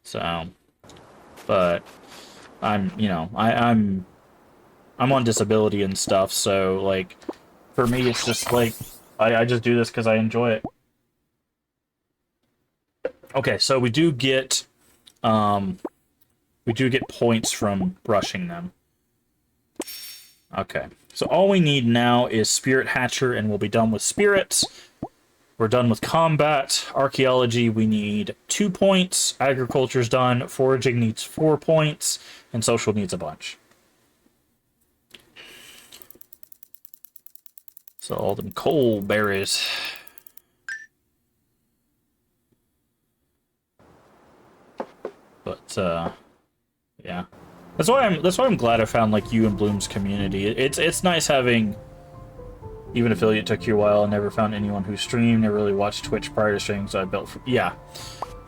So, but I'm, you know, I'm on disability and stuff, so like for me it's just like I just do this because I enjoy it. Okay, so um we do get points from brushing them. Okay. So all we need now is Spirit Hatcher and we'll be done with spirits. We're done with combat. Archaeology, we need 2 points. Agriculture's done. Foraging needs 4 points. And social needs a bunch. So all them coal berries. But yeah. That's why I'm glad I found like you and Bloom's community. It's nice having even affiliate took you a while. I never found anyone who streamed, never really watched Twitch prior to streaming, so I built yeah.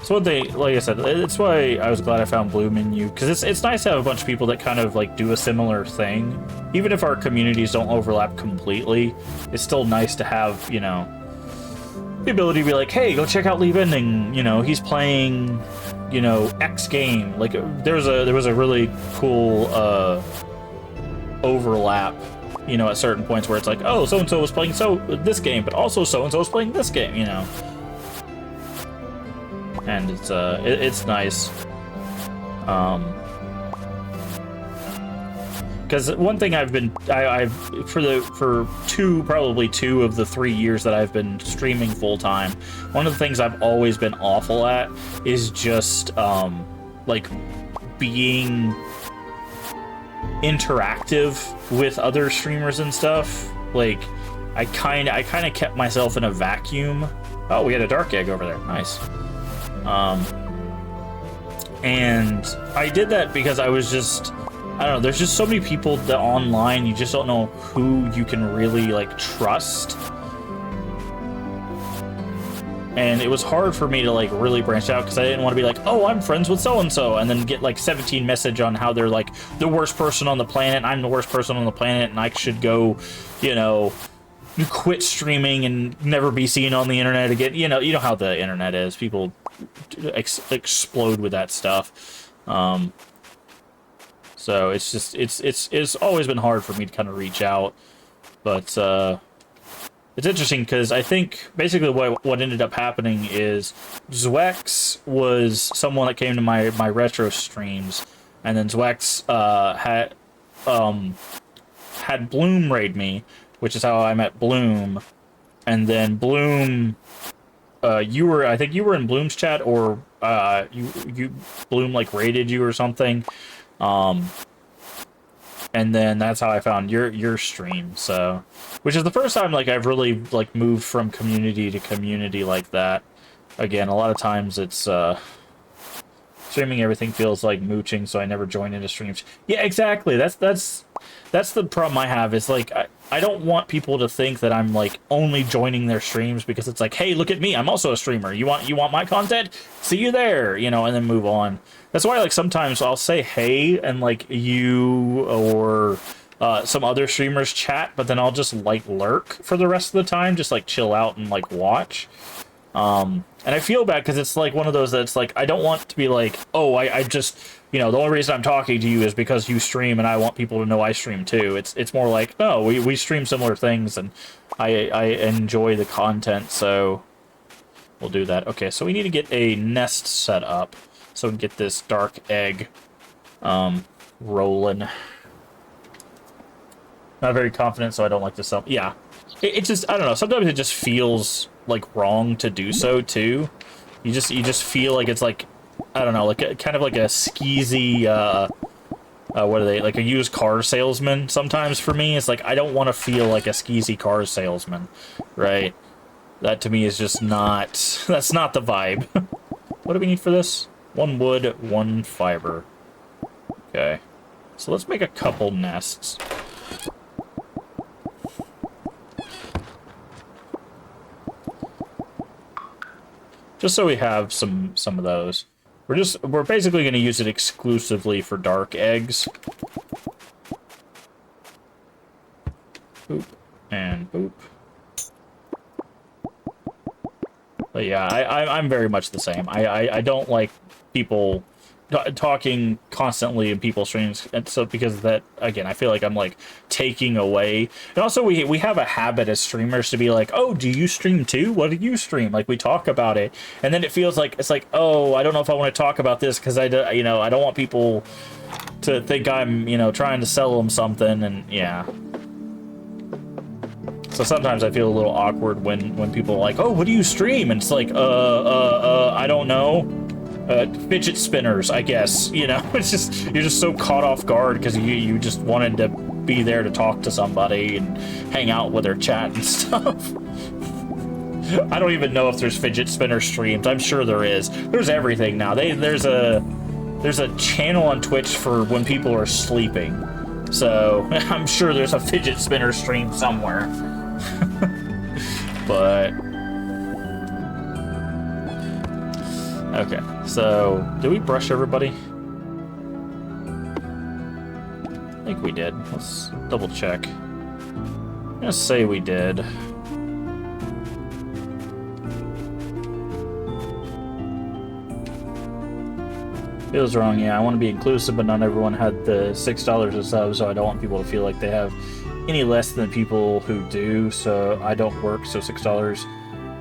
So what they, like I said, it's why I was glad I found Bloom in you, because it's nice to have a bunch of people that kind of like do a similar thing. Even if our communities don't overlap completely, it's still nice to have, you know, the ability to be like, hey, go check out Leave Ending, you know, he's playing, you know, X game. Like there was a really cool overlap, you know, at certain points where it's like, oh, so and so was playing this game, but also so and so was playing this game, you know. And it's nice. Because one thing I've probably two of the 3 years that I've been streaming full time, one of the things I've always been awful at is just like being interactive with other streamers and stuff. Like I kind of kept myself in a vacuum. Oh, we had a dark egg over there. Nice. And I did that because I was just, I don't know, there's just so many people that online, you just don't know who you can really, like, trust. And it was hard for me to, like, really branch out because I didn't want to be like, oh, I'm friends with so-and-so, and then get, like, 17 message on how they're, like, the worst person on the planet, and I'm the worst person on the planet, and I should go, you know, quit streaming and never be seen on the internet again. You know how the internet is. People explode with that stuff. So it's just it's always been hard for me to kind of reach out, but it's interesting because I think basically what ended up happening is Zwex was someone that came to my retro streams, and then Zwex had Bloom raid me, which is how I met Bloom, and then Bloom, I think you were in Bloom's chat, or you Bloom like raided you or something, and then that's how I found your stream. So, which is the first time like I've really like moved from community to community like that. Again, a lot of times it's streaming everything feels like mooching, so I never join into streams. Yeah, exactly. That's the problem I have. Is like I don't want people to think that I'm like only joining their streams because it's like, hey, look at me, I'm also a streamer. You want my content? See you there, you know, and then move on. That's why like sometimes I'll say hey and like you or some other streamers chat, but then I'll just like lurk for the rest of the time, just like chill out and like watch. And I feel bad because it's like one of those that's like, I don't want to be like, oh, I just, you know, the only reason I'm talking to you is because you stream and I want people to know I stream too. It's more like, no, we stream similar things and I enjoy the content, so we'll do that. Okay, so we need to get a nest set up so we can get this dark egg rolling. Not very confident, so I don't like to sell. Yeah, it just, I don't know, sometimes it just feels like wrong to do so too. You just feel like it's like, I don't know, like kind of like a skeezy what are they, like a used car salesman. Sometimes for me it's like I don't want to feel like a skeezy car salesman, right? That to me is just not, that's not the vibe. What do we need for this? 1 wood, 1 fiber. Okay, so let's make a couple nests. Just so we have some of those. We're basically going to use it exclusively for dark eggs. Boop and boop. But yeah, I'm very much the same. I don't like people talking constantly in people's streams, and so because of that, again, I feel like I'm like taking away. And also, we have a habit as streamers to be like, oh, do you stream too? What do you stream? Like we talk about it, and then it feels like it's like, oh, I don't know if I want to talk about this because I don't want people to think I'm trying to sell them something, and yeah. So sometimes I feel a little awkward when people are like, oh, what do you stream? And it's like, I don't know. Fidget spinners, I guess. It's just, you're just so caught off guard because you just wanted to be there to talk to somebody and hang out with their chat and stuff. I don't even know if there's fidget spinner streams. I'm sure there is. There's everything now. There's a channel on Twitch for when people are sleeping. So I'm sure there's a fidget spinner stream somewhere. But okay, so did we brush everybody? I think we did. Let's double check. I'm gonna say we did. Feels wrong, yeah. I want to be inclusive, but not everyone had the $6 a sub, so I don't want people to feel like they have any less than people who do, so I don't work, so $6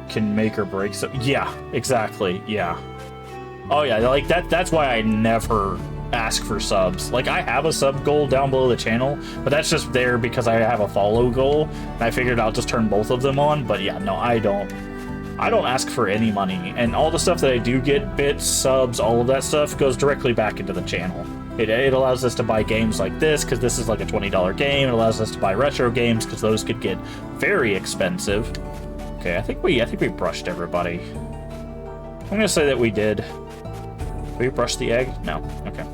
can make or break. So yeah, exactly, yeah. Oh yeah, like that's why I never ask for subs. Like, I have a sub goal down below the channel, but that's just there because I have a follow goal, and I figured I'll just turn both of them on. But yeah, no, I don't ask for any money, and all the stuff that I do get, bits, subs, all of that stuff goes directly back into the channel. It allows us to buy games like this, because this is like a $20 game. It allows us to buy retro games, because those could get very expensive. Okay, I think we brushed everybody. I'm gonna say that we did. Did we brush the egg? No. Okay.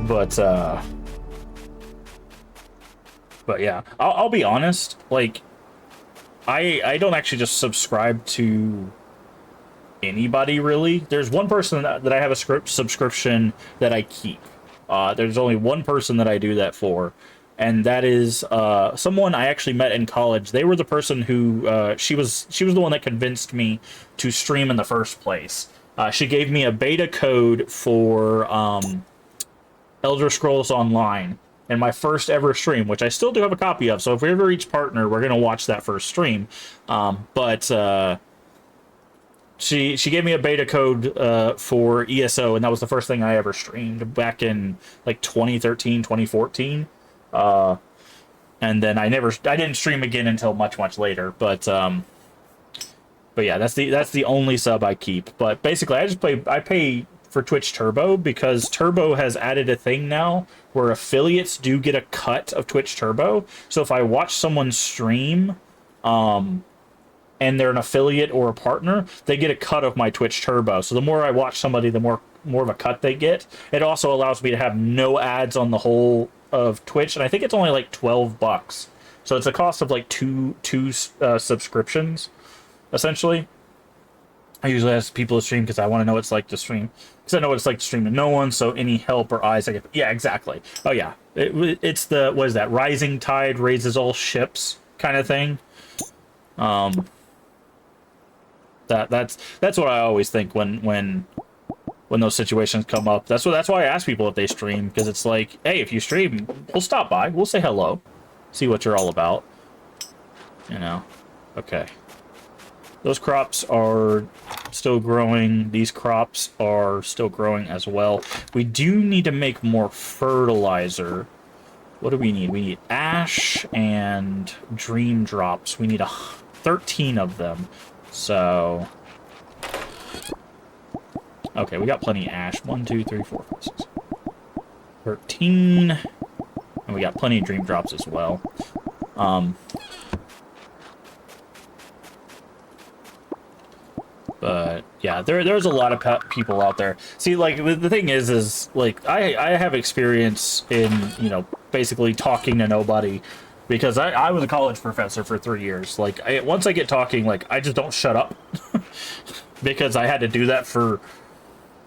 But yeah, I'll be honest. Like, I don't actually just subscribe to anybody, really. There's one person that I have a subscription that I keep. There's only one person that I do that for, and that is someone I actually met in college. They were the person who she was the one that convinced me to stream in the first place. She gave me a beta code for Elder Scrolls Online in my first ever stream, which I still do have a copy of. So if we ever reach partner, we're gonna watch that first stream. She gave me a beta code for ESO, and that was the first thing I ever streamed back in like 2013, 2014. And then I didn't stream again until much later. But yeah, that's the only sub I keep. But basically, I pay for Twitch Turbo because Turbo has added a thing now where affiliates do get a cut of Twitch Turbo. So if I watch someone stream, and they're an affiliate or a partner, they get a cut of my Twitch Turbo. So the more I watch somebody, the more of a cut they get. It also allows me to have no ads on the whole of Twitch, and I think it's only like $12. So it's a cost of like two subscriptions, essentially. I usually ask people to stream because I want to know what it's like to stream. Because I know what it's like to stream to no one, so any help or eyes I get... Yeah, exactly. Oh yeah, it's the... What is that? Rising tide raises all ships kind of thing. That's what I always think when those situations come up. That's why I ask people if they stream, because it's like, hey, if you stream, we'll stop by, we'll say hello, see what you're all about. Okay. Those crops are still growing. These crops are still growing as well. We do need to make more fertilizer. What do we need? We need ash and dream drops. We need 13 of them. So, okay, we got plenty of ash. 1, 2, 3, 4, 5, 6, 13. And we got plenty of dream drops as well. But yeah, there's a lot of people out there. See, like, the thing is like, I have experience in, basically talking to nobody, because I was a college professor for 3 years. Like, once I get talking, like, I just don't shut up. Because I had to do that for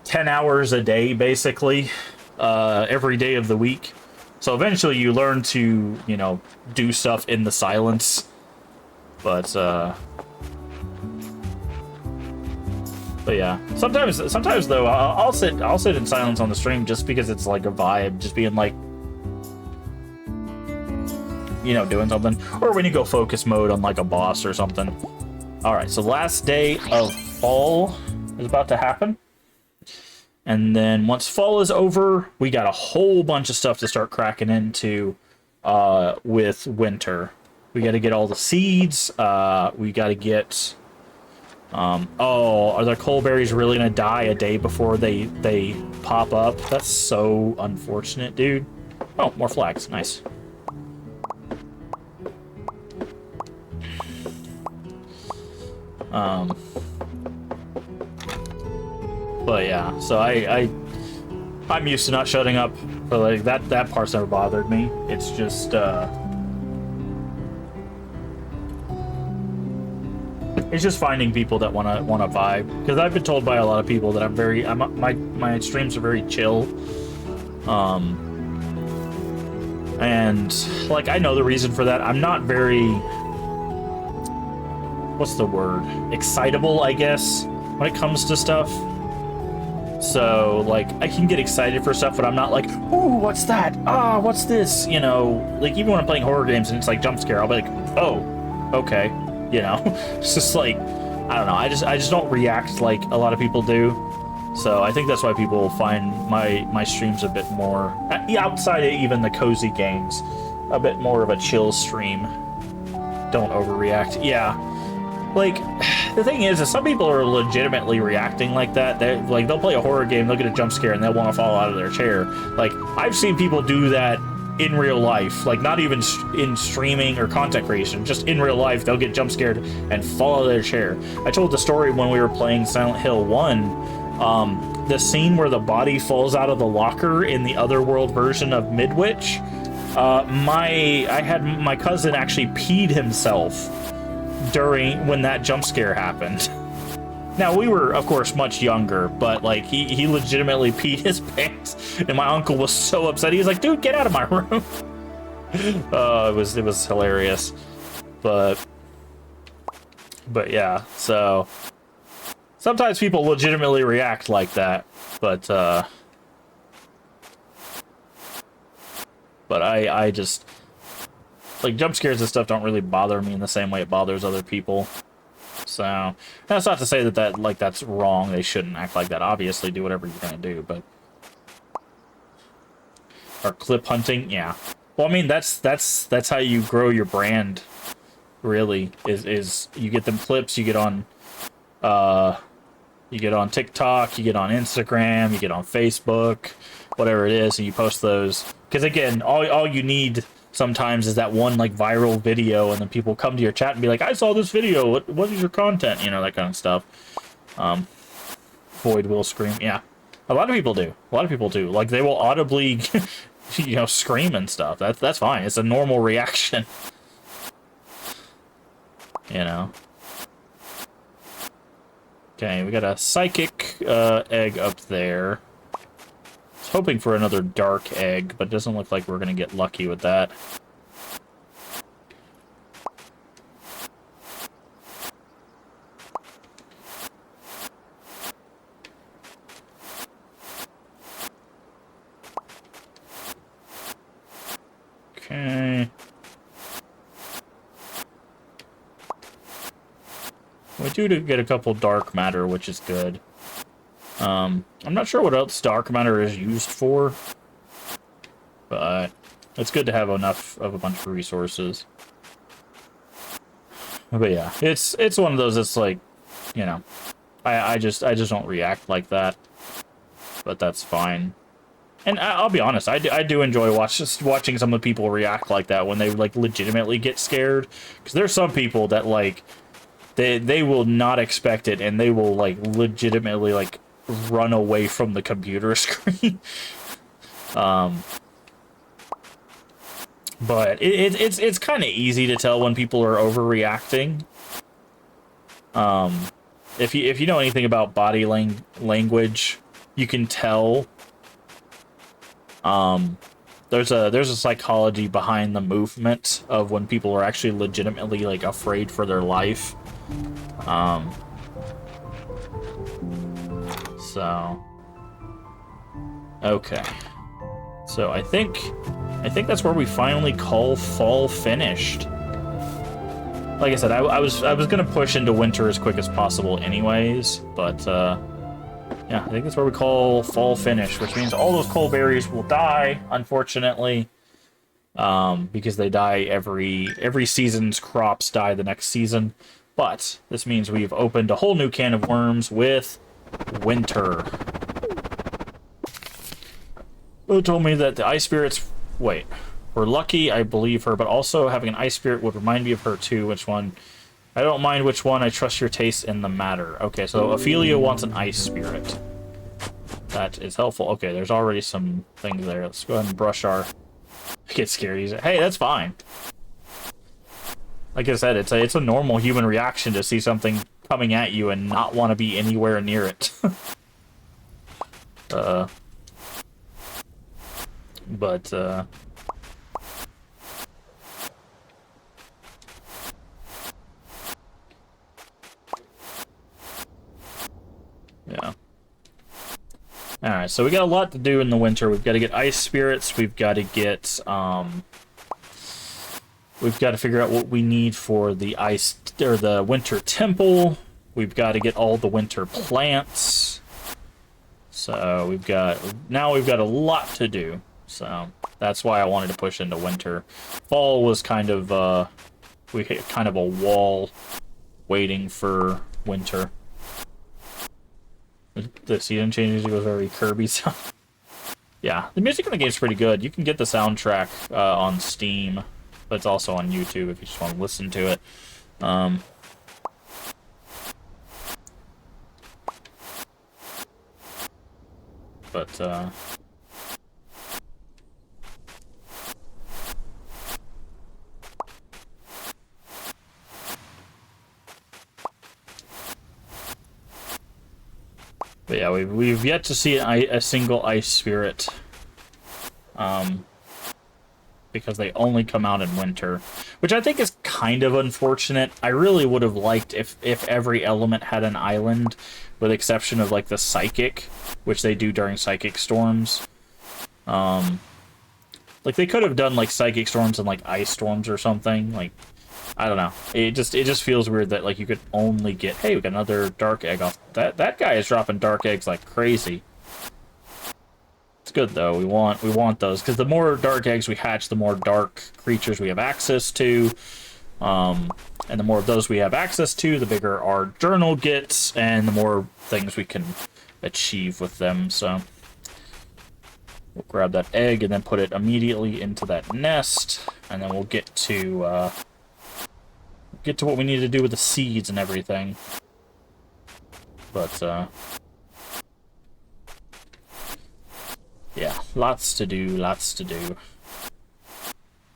10 hours a day, basically, every day of the week. So eventually you learn to, do stuff in the silence. But, But yeah, sometimes though, I'll sit in silence on the stream just because it's like a vibe, just being like, you know, doing something, or when you go focus mode on like a boss or something. All right, so last day of fall is about to happen, and then once fall is over, we got a whole bunch of stuff to start cracking into with winter. We got to get all the seeds. We got to get. Oh, are the coalberries really gonna die a day before they pop up? That's so unfortunate, dude. Oh, more flags. Nice. But yeah, so I'm used to not shutting up, but like that part's never bothered me. It's just it's just finding people that wanna vibe, because I've been told by a lot of people that my streams are very chill, and like I know the reason for that. I'm not very, what's the word, excitable, I guess, when it comes to stuff. So like I can get excited for stuff, but I'm not like, ooh, what's that? Ah, what's this? You know, like even when I'm playing horror games and it's like jump scare, I'll be like, oh, okay. You know, it's just like, I don't know. I just don't react like a lot of people do. So I think that's why people find my streams a bit more, outside of even the cozy games, a bit more of a chill stream. Don't overreact. Yeah. Like, the thing is some people are legitimately reacting like that. They're like, they'll play a horror game, they'll get a jump scare, and they'll want to fall out of their chair. Like, I've seen people do that in real life, like not even in streaming or content creation, just in real life, they'll get jump scared and fall out of their chair. I told the story when we were playing Silent Hill 1, the scene where the body falls out of the locker in the Otherworld version of Midwich. I had my cousin actually peed himself when that jump scare happened. Now, we were, of course, much younger, but, like, he legitimately peed his pants, and my uncle was so upset. He was like, dude, get out of my room. It was hilarious. But yeah, so sometimes people legitimately react like that, but I just, like, jump scares and stuff don't really bother me in the same way it bothers other people. So that's not to say that like that's wrong. They shouldn't act like that. Obviously, do whatever you're gonna do, but or clip hunting, yeah. Well, I mean that's how you grow your brand. Really, is you get them clips. You get on TikTok. You get on Instagram. You get on Facebook. Whatever it is, and you post those. Because again, all you need sometimes is that one like viral video, and then people come to your chat and be like, I saw this video, what is your content, you know, that kind of stuff. Void will scream. Yeah, a lot of people do. Like, they will audibly you know, scream and stuff. That's fine. It's a normal reaction. You know. Okay, we got a psychic egg up there. I was hoping for another dark egg, but it doesn't look like we're gonna get lucky with that. Okay. We do get a couple dark matter, which is good. I'm not sure what else dark matter is used for, but it's good to have enough of a bunch of resources. But yeah, it's one of those that's like, you know, I just don't react like that, but that's fine. And I'll be honest, I do enjoy watching some of the people react like that when they like legitimately get scared, because there's some people that like they will not expect it, and they will like legitimately like run away from the computer screen. But it's kind of easy to tell when people are overreacting. If you know anything about body language, you can tell. There's a psychology behind the movement of when people are actually legitimately like afraid for their life. So, okay. So I think that's where we finally call fall finished. Like I said, I was gonna push into winter as quick as possible, anyways. But yeah, I think that's where we call fall finished, which means all those coal berries will die, unfortunately, because they die every season's crops die the next season. But this means we've opened a whole new can of worms with winter. Who told me that the ice spirits... Wait. We're lucky, I believe her, but also having an ice spirit would remind me of her too. Which one? I don't mind which one. I trust your taste in the matter. Okay, so Ophelia wants an ice spirit. That is helpful. Okay, there's already some things there. Let's go ahead and brush our... Get scared. Hey, that's fine. Like I said, it's a normal human reaction to see something coming at you and not want to be anywhere near it. But, yeah. Alright, so we got a lot to do in the winter. We've got to get ice spirits. We've got to get, we've got to figure out what we need for the ice, or the winter temple. We've got to get all the winter plants. So now we've got a lot to do. So that's why I wanted to push into winter. Fall was kind of, we hit kind of a wall waiting for winter. The season changes, it goes very Kirby sound. Yeah, the music in the game's pretty good. You can get the soundtrack on Steam, but it's also on YouTube if you just want to listen to it. But yeah, we've yet to see a single ice spirit, because they only come out in winter, which I think is kind of unfortunate. I really would have liked if every element had an island, with the exception of like the psychic, which they do during psychic storms. Like they could have done like psychic storms and like ice storms or something. Like, I don't know. It just feels weird that like you could only get, hey, we got another dark egg off. That guy is dropping dark eggs like crazy. It's good though. We want those, because the more dark eggs we hatch, the more dark creatures we have access to. And the more of those we have access to, the bigger our journal gets, and the more things we can achieve with them. So we'll grab that egg and then put it immediately into that nest, and then we'll get to what we need to do with the seeds and everything. But yeah, lots to do.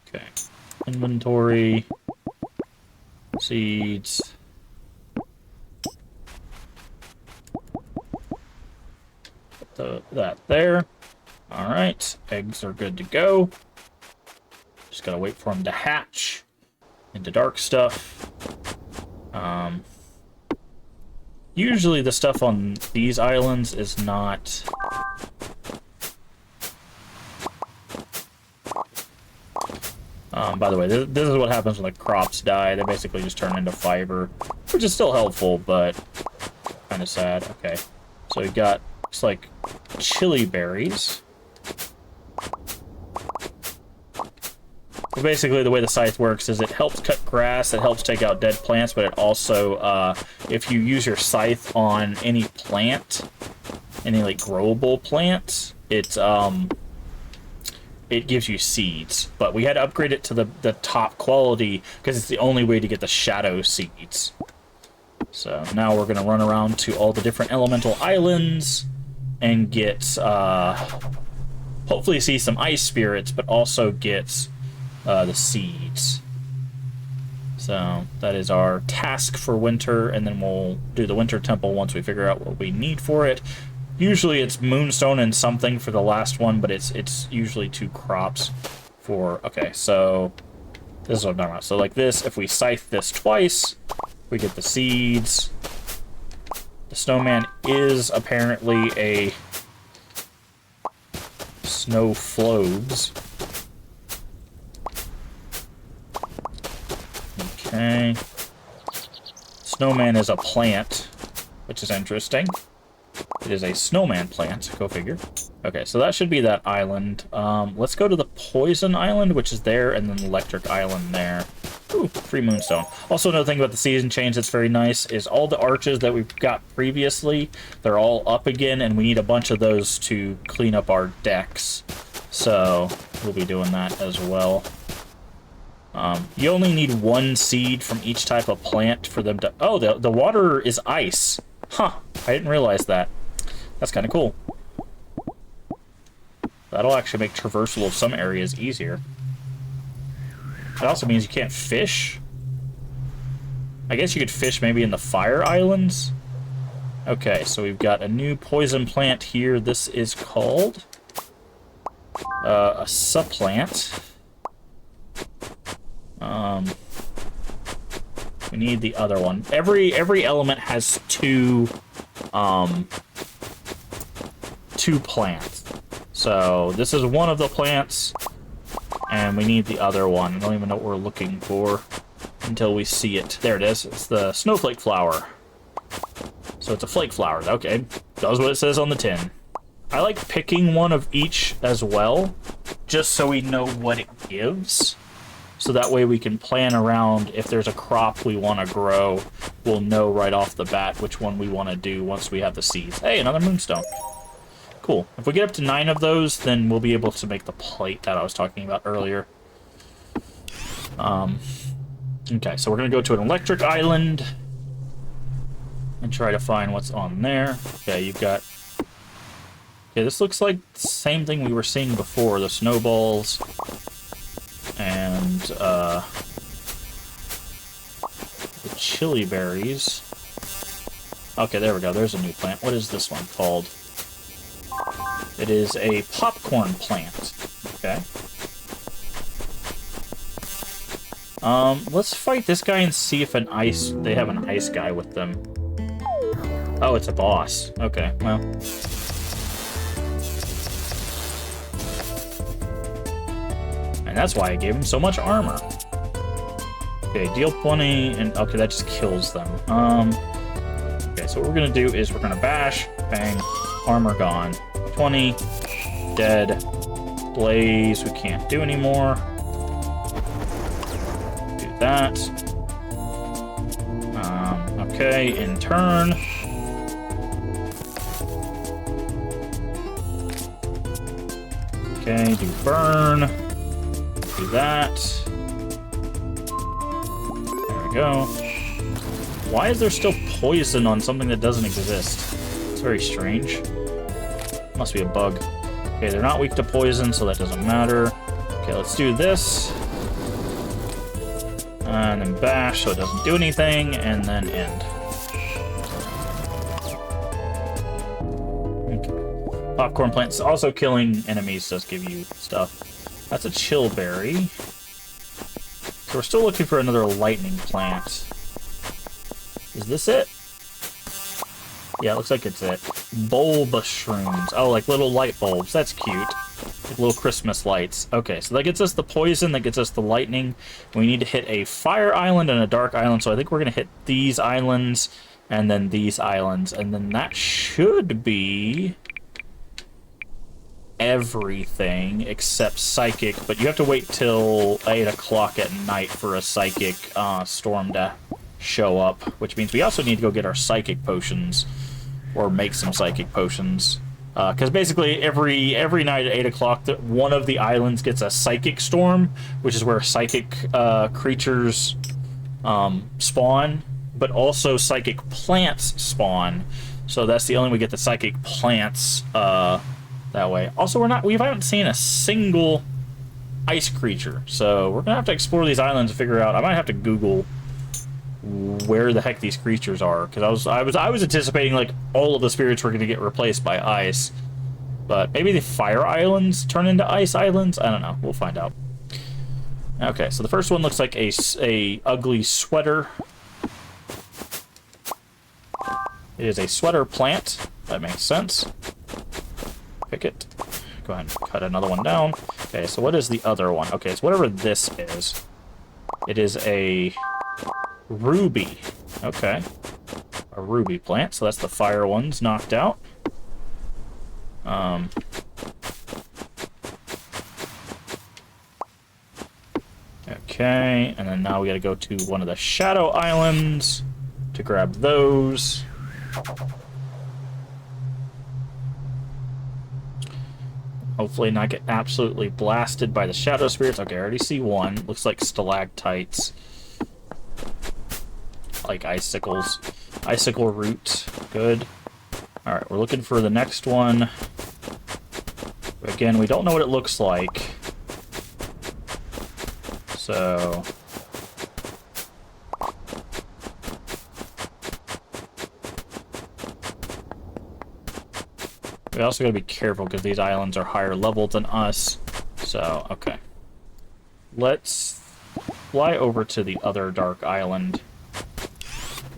Okay, inventory, seeds. Put that there. All right, eggs are good to go. Just gotta wait for them to hatch into dark stuff. Usually the stuff on these islands is not... by the way, this is what happens when the crops die. They basically just turn into fiber, which is still helpful, but kind of sad. Okay, so we got, looks like, chili berries. But basically, the way the scythe works is it helps cut grass, it helps take out dead plants, but it also, if you use your scythe on any plant, any, like, growable plant, it gives you seeds. But we had to upgrade it to the top quality, because it's the only way to get the shadow seeds. So now we're going to run around to all the different elemental islands and get, hopefully see some ice spirits, but also get the seeds. So that is our task for winter, and then we'll do the winter temple once we figure out what we need for it. Usually it's Moonstone and something for the last one, but it's usually 2 crops for... Okay, so this is what I'm talking about. So like this, if we scythe this twice, we get the seeds. The snowman is apparently a snow floats. Okay. Snowman is a plant, which is interesting. It is a snowman plant, go figure. Okay, so that should be that island. Let's go to the poison island, which is there, and then the electric island there. Ooh, free Moonstone. Also, another thing about the season change that's very nice is all the arches that we've got previously, they're all up again, and we need a bunch of those to clean up our decks. So, we'll be doing that as well. You only need one seed from each type of plant for them to... Oh, the water is ice. Huh, I didn't realize that. That's kind of cool. That'll actually make traversal of some areas easier. It also means you can't fish. I guess you could fish maybe in the fire islands. Okay, so we've got a new poison plant here. This is called a supplant. We need the other one. Every element has two plants. So this is one of the plants, and we need the other one. I don't even know what we're looking for until we see it. There it is. It's the snowflake flower. So it's a flake flower. Okay, does what it says on the tin. I like picking one of each as well, just so we know what it gives. So that way we can plan around if there's a crop we want to grow, we'll know right off the bat which one we want to do once we have the seeds. Hey, another Moonstone. Cool. If we get up to 9 of those, then we'll be able to make the plate that I was talking about earlier. Okay, so we're going to go to an electric island and try to find what's on there. Okay, you've got... Okay, this looks like the same thing we were seeing before, the snowballs and the chili berries. Okay, there we go. There's a new plant. What is this one called? It is a popcorn plant. Okay. Let's fight this guy and see if they have an ice guy with them. Oh, it's a boss. Okay, well. And that's why I gave him so much armor. Okay, deal 20, and okay, that just kills them. Okay, so what we're gonna do is we're gonna bash, bang, armor gone. 20, dead, blaze, we can't do anymore. Do that. Okay, in turn. Okay, do burn. Do that. There we go. Why is there still poison on something that doesn't exist? It's very strange. Must be a bug. Okay, they're not weak to poison, so that doesn't matter. Okay, let's do this. And then bash, so it doesn't do anything, and then end. Okay. Popcorn plants. Also killing enemies does give you stuff. That's a chill berry. So we're still looking for another lightning plant. Is this it? Yeah, it looks like it's it. Bulb shrooms. Oh, like little light bulbs. That's cute. Like little Christmas lights. Okay, so that gets us the poison, that gets us the lightning. We need to hit a fire island and a dark island, so I think we're going to hit these islands and then these islands. And then that should be everything except psychic, but you have to wait till 8 o'clock at night for a psychic storm to show up, which means we also need to go get our psychic potions, or make some psychic potions, because basically every night at 8 o'clock one of the islands gets a psychic storm, which is where psychic creatures spawn, but also psychic plants spawn. So that's the only way we get the psychic plants that way. Also, we haven't seen a single ice creature, so we're gonna have to explore these islands and figure out. I might have to Google where the heck these creatures are, because I was anticipating like all of the spirits were gonna get replaced by ice, but maybe the fire islands turn into ice islands. I don't know. We'll find out. Okay, so the first one looks like a ugly sweater. It is a sweater plant. That makes sense. Pick it. Go ahead and cut another one down. Okay, so what is the other one? Okay, it's whatever this is. It is a ruby. Okay. A ruby plant, so that's the fire ones knocked out. Okay, and then now we gotta go to one of the shadow islands to grab those. Hopefully not get absolutely blasted by the shadow spirits. Okay, I already see one. Looks like stalactites. Like icicles. Icicle root. Good. Alright, we're looking for the next one. Again, we don't know what it looks like. So... we also gotta be careful because these islands are higher level than us. So, okay. Let's fly over to the other dark island.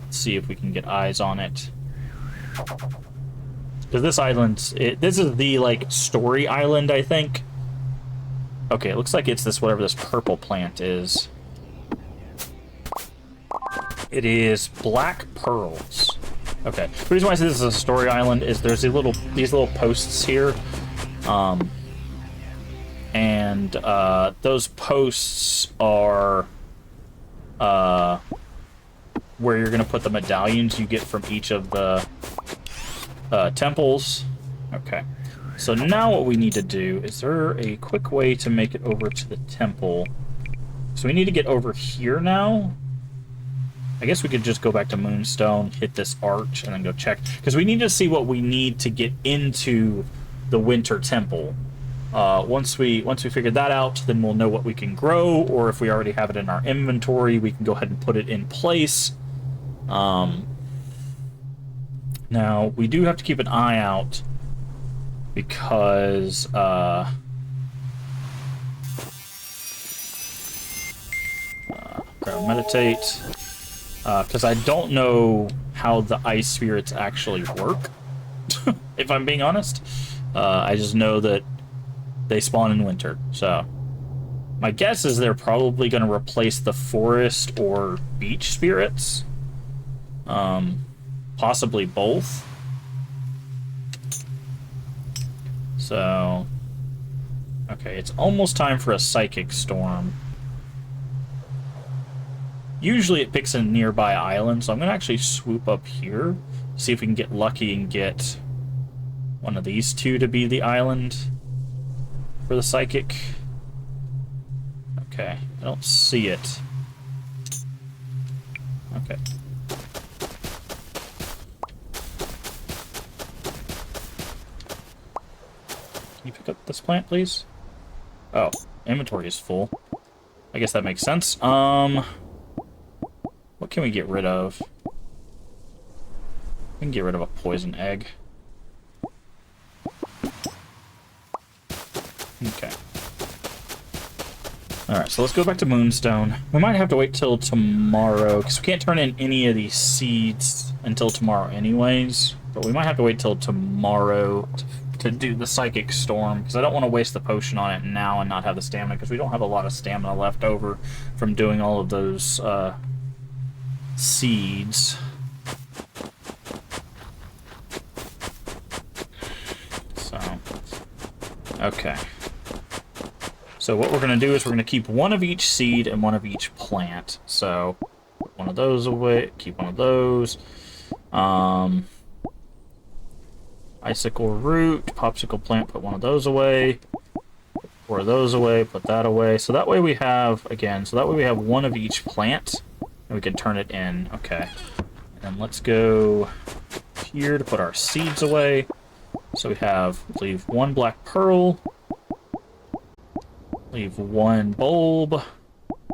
See if we can get eyes on it. Because this island, this is the, like, story island, I think. Okay, it looks like it's this, whatever this purple plant is. It is black pearls. Okay. The reason why I say this is a story island is there's these little posts here. And those posts are where you're going to put the medallions you get from each of the temples. Okay. So now what we need to do, is there a quick way to make it over to the temple? So we need to get over here now. I guess we could just go back to Moonstone, hit this arch, and then go check. Because we need to see what we need to get into the Winter Temple. Once we figure that out, then we'll know what we can grow, or if we already have it in our inventory, we can go ahead and put it in place. Now, we do have to keep an eye out, because... grab meditate. Because I don't know how the ice spirits actually work, if I'm being honest. I just know that they spawn in winter, so... my guess is they're probably going to replace the forest or beach spirits. Possibly both. So... okay, it's almost time for a psychic storm. Usually it picks a nearby island, so I'm going to actually swoop up here, see if we can get lucky and get one of these two to be the island for the psychic. Okay, I don't see it. Okay. Can you pick up this plant, please? Oh, inventory is full. I guess that makes sense. What can we get rid of? We can get rid of a poison egg. Okay. Alright, so let's go back to Moonstone. We might have to wait till tomorrow, because we can't turn in any of these seeds until tomorrow anyways. But we might have to wait till tomorrow to do the Psychic Storm, because I don't want to waste the potion on it now and not have the stamina, because we don't have a lot of stamina left over from doing all of those, seeds. So, okay. So what we're going to do is we're going to keep one of each seed and one of each plant. So, put one of those away, keep one of those. Icicle root, popsicle plant, put one of those away. Put 4 of those away, put that away. So that way we have, again, so that way we have one of each plant. And we can turn it in. Okay. And let's go here to put our seeds away. So we have, leave 1 black pearl. Leave 1 bulb.